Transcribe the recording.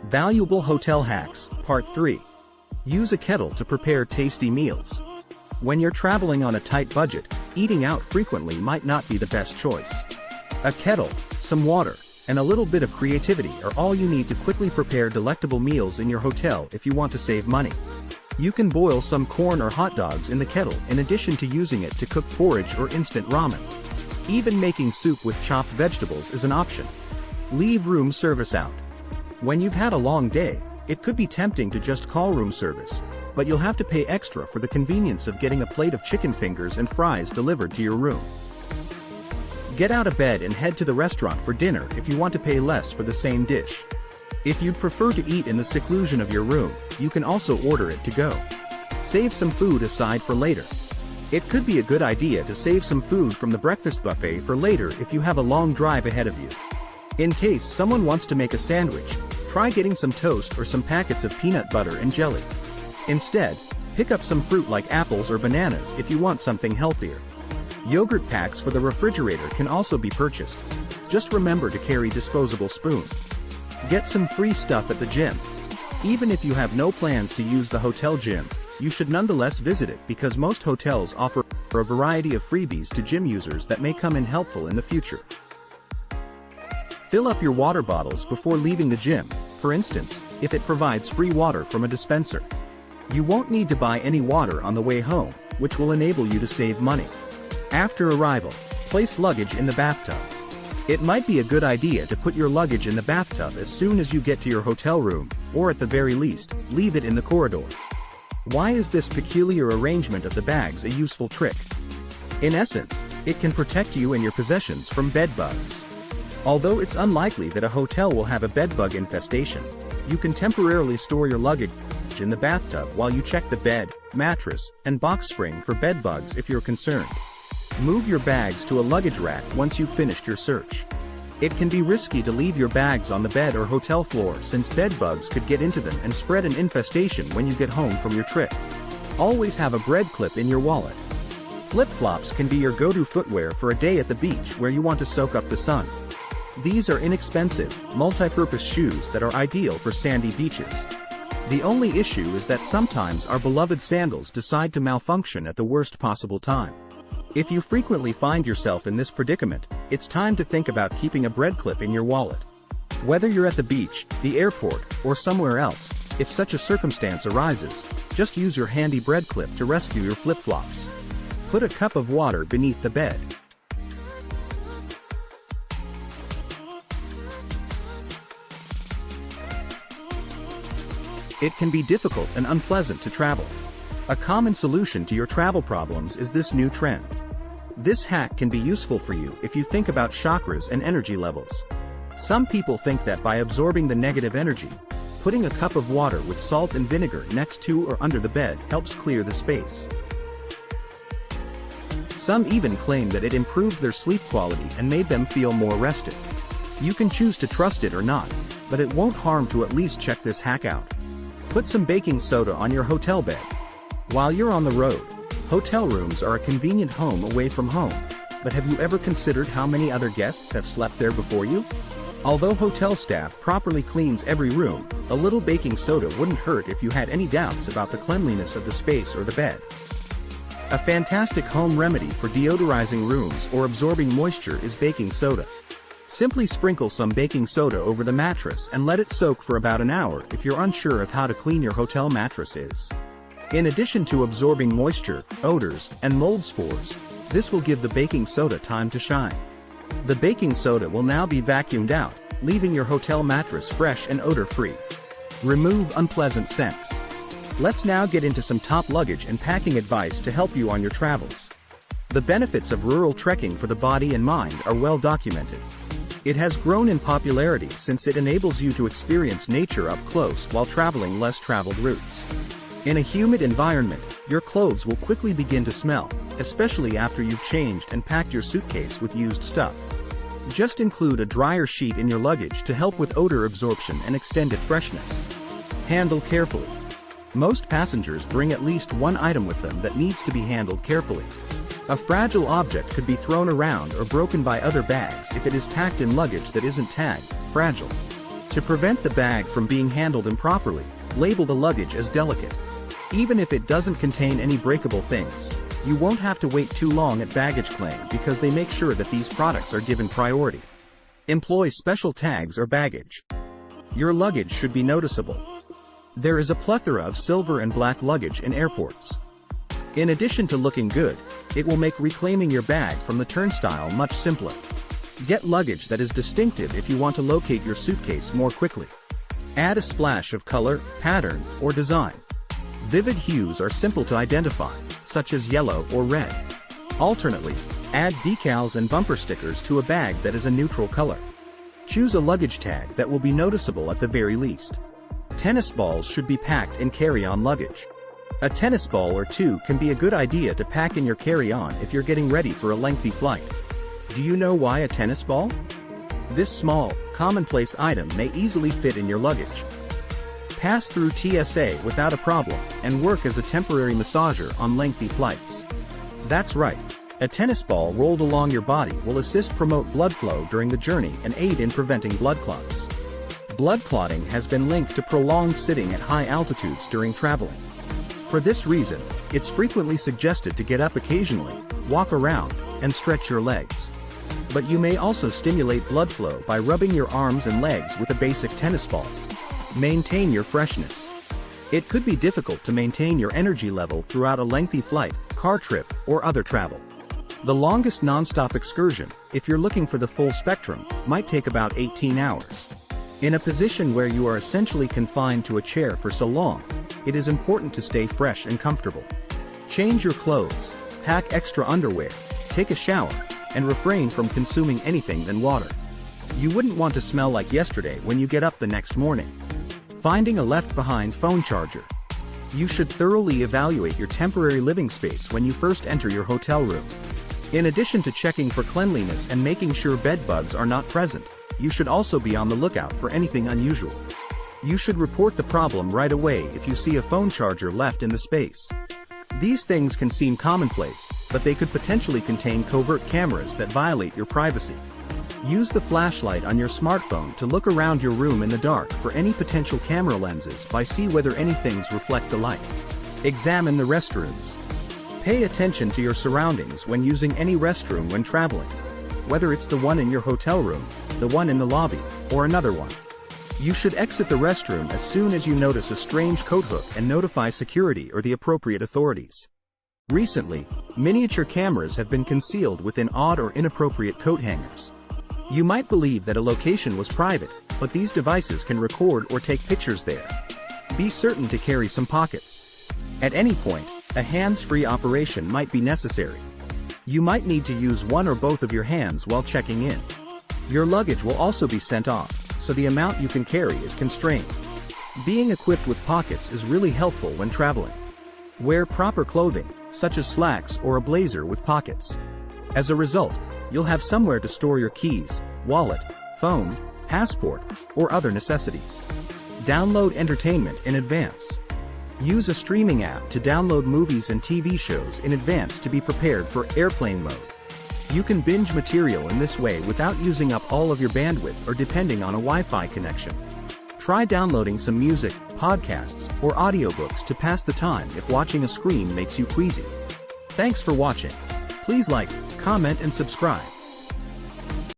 Valuable Hotel Hacks, Part 3. Use a kettle to prepare tasty meals. When you're traveling on a tight budget, eating out frequently might not be the best choice. A kettle, some water, and a little bit of creativity are all you need to quickly prepare delectable meals in your hotel if you want to save money. You can boil some corn or hot dogs in the kettle in addition to using it to cook porridge or instant ramen. Even making soup with chopped vegetables is an option. Leave room service out. When you've had a long day, it could be tempting to just call room service, but you'll have to pay extra for the convenience of getting a plate of chicken fingers and fries delivered to your room. Get out of bed and head to the restaurant for dinner if you want to pay less for the same dish. If you'd prefer to eat in the seclusion of your room, you can also order it to go. Save some food aside for later. It could be a good idea to save some food from the breakfast buffet for later if you have a long drive ahead of you. In case someone wants to make a sandwich, try getting some toast or some packets of peanut butter and jelly. Instead, pick up some fruit like apples or bananas if you want something healthier. Yogurt packs for the refrigerator can also be purchased. Just remember to carry disposable spoon. Get some free stuff at the gym. Even if you have no plans to use the hotel gym, you should nonetheless visit it because most hotels offer a variety of freebies to gym users that may come in helpful in the future. Fill up your water bottles before leaving the gym, for instance, if it provides free water from a dispenser. You won't need to buy any water on the way home, which will enable you to save money. After arrival, place luggage in the bathtub. It might be a good idea to put your luggage in the bathtub as soon as you get to your hotel room, or at the very least, leave it in the corridor. Why is this peculiar arrangement of the bags a useful trick? In essence, it can protect you and your possessions from bed bugs. Although it's unlikely that a hotel will have a bedbug infestation, you can temporarily store your luggage in the bathtub while you check the bed, mattress, and box spring for bed bugs if you're concerned. Move your bags to a luggage rack once you've finished your search. It can be risky to leave your bags on the bed or hotel floor since bed bugs could get into them and spread an infestation when you get home from your trip. Always have a bread clip in your wallet. Flip-flops can be your go-to footwear for a day at the beach where you want to soak up the sun. These are inexpensive, multi-purpose shoes that are ideal for sandy beaches. The only issue is that sometimes our beloved sandals decide to malfunction at the worst possible time. If you frequently find yourself in this predicament, it's time to think about keeping a bread clip in your wallet. Whether you're at the beach, the airport, or somewhere else, if such a circumstance arises, just use your handy bread clip to rescue your flip-flops. Put a cup of water beneath the bed. It can be difficult and unpleasant to travel. A common solution to your travel problems is this new trend. This hack can be useful for you if you think about chakras and energy levels. Some people think that by absorbing the negative energy, putting a cup of water with salt and vinegar next to or under the bed helps clear the space. Some even claim that it improved their sleep quality and made them feel more rested. You can choose to trust it or not, but it won't harm to at least check this hack out. Put some baking soda on your hotel bed. While you're on the road, hotel rooms are a convenient home away from home, but have you ever considered how many other guests have slept there before you? Although hotel staff properly cleans every room, a little baking soda wouldn't hurt if you had any doubts about the cleanliness of the space or the bed. A fantastic home remedy for deodorizing rooms or absorbing moisture is baking soda. Simply sprinkle some baking soda over the mattress and let it soak for about an hour if you're unsure of how to clean your hotel mattresses. In addition to absorbing moisture, odors, and mold spores, this will give the baking soda time to shine. The baking soda will now be vacuumed out, leaving your hotel mattress fresh and odor-free. Remove unpleasant scents. Let's now get into some top luggage and packing advice to help you on your travels. The benefits of rural trekking for the body and mind are well documented. It has grown in popularity since it enables you to experience nature up close while traveling less traveled routes. In a humid environment, your clothes will quickly begin to smell, especially after you've changed and packed your suitcase with used stuff. Just include a dryer sheet in your luggage to help with odor absorption and extended freshness. Handle carefully. Most passengers bring at least one item with them that needs to be handled carefully. A fragile object could be thrown around or broken by other bags if it is packed in luggage that isn't tagged fragile. To prevent the bag from being handled improperly, label the luggage as delicate. Even if it doesn't contain any breakable things, you won't have to wait too long at baggage claim because they make sure that these products are given priority. Employ special tags or baggage. Your luggage should be noticeable. There is a plethora of silver and black luggage in airports. In addition to looking good, it will make reclaiming your bag from the turnstile much simpler. Get luggage that is distinctive if you want to locate your suitcase more quickly. Add a splash of color, pattern, or design. Vivid hues are simple to identify, such as yellow or red. Alternately, add decals and bumper stickers to a bag that is a neutral color. Choose a luggage tag that will be noticeable at the very least. Tennis balls should be packed in carry-on luggage. A tennis ball or two can be a good idea to pack in your carry-on if you're getting ready for a lengthy flight. Do you know why a tennis ball? This small, commonplace item may easily fit in your luggage. Pass through TSA without a problem and work as a temporary massager on lengthy flights. That's right. A tennis ball rolled along your body will promote blood flow during the journey and aid in preventing blood clots. Blood clotting has been linked to prolonged sitting at high altitudes during traveling. For this reason, it's frequently suggested to get up occasionally, walk around, and stretch your legs. But you may also stimulate blood flow by rubbing your arms and legs with a basic tennis ball. Maintain your freshness. It could be difficult to maintain your energy level throughout a lengthy flight, car trip, or other travel. The longest non-stop excursion, if you're looking for the full spectrum, might take about 18 hours. In a position where you are essentially confined to a chair for so long, it is important to stay fresh and comfortable. Change your clothes, pack extra underwear, take a shower, and refrain from consuming anything than water. You wouldn't want to smell like yesterday when you get up the next morning. Finding a left-behind phone charger. You should thoroughly evaluate your temporary living space when you first enter your hotel room. In addition to checking for cleanliness and making sure bed bugs are not present, you should also be on the lookout for anything unusual. You should report the problem right away if you see a phone charger left in the space. These things can seem commonplace, but they could potentially contain covert cameras that violate your privacy. Use the flashlight on your smartphone to look around your room in the dark for any potential camera lenses by see whether any things reflect the light. Examine the restrooms. Pay attention to your surroundings when using any restroom when traveling. Whether it's the one in your hotel room, the one in the lobby, or another one. You should exit the restroom as soon as you notice a strange coat hook and notify security or the appropriate authorities. Recently, miniature cameras have been concealed within odd or inappropriate coat hangers. You might believe that a location was private, but these devices can record or take pictures there. Be certain to carry some pockets. At any point, a hands-free operation might be necessary. You might need to use one or both of your hands while checking in. Your luggage will also be sent off, so the amount you can carry is constrained. Being equipped with pockets is really helpful when traveling. Wear proper clothing, such as slacks or a blazer with pockets. As a result, you'll have somewhere to store your keys, wallet, phone, passport, or other necessities. Download entertainment in advance. Use a streaming app to download movies and TV shows in advance to be prepared for airplane mode. You can binge material in this way without using up all of your bandwidth or depending on a Wi-Fi connection. Try downloading some music, podcasts, or audiobooks to pass the time if watching a screen makes you queasy. Thanks for watching. Please like, comment and subscribe.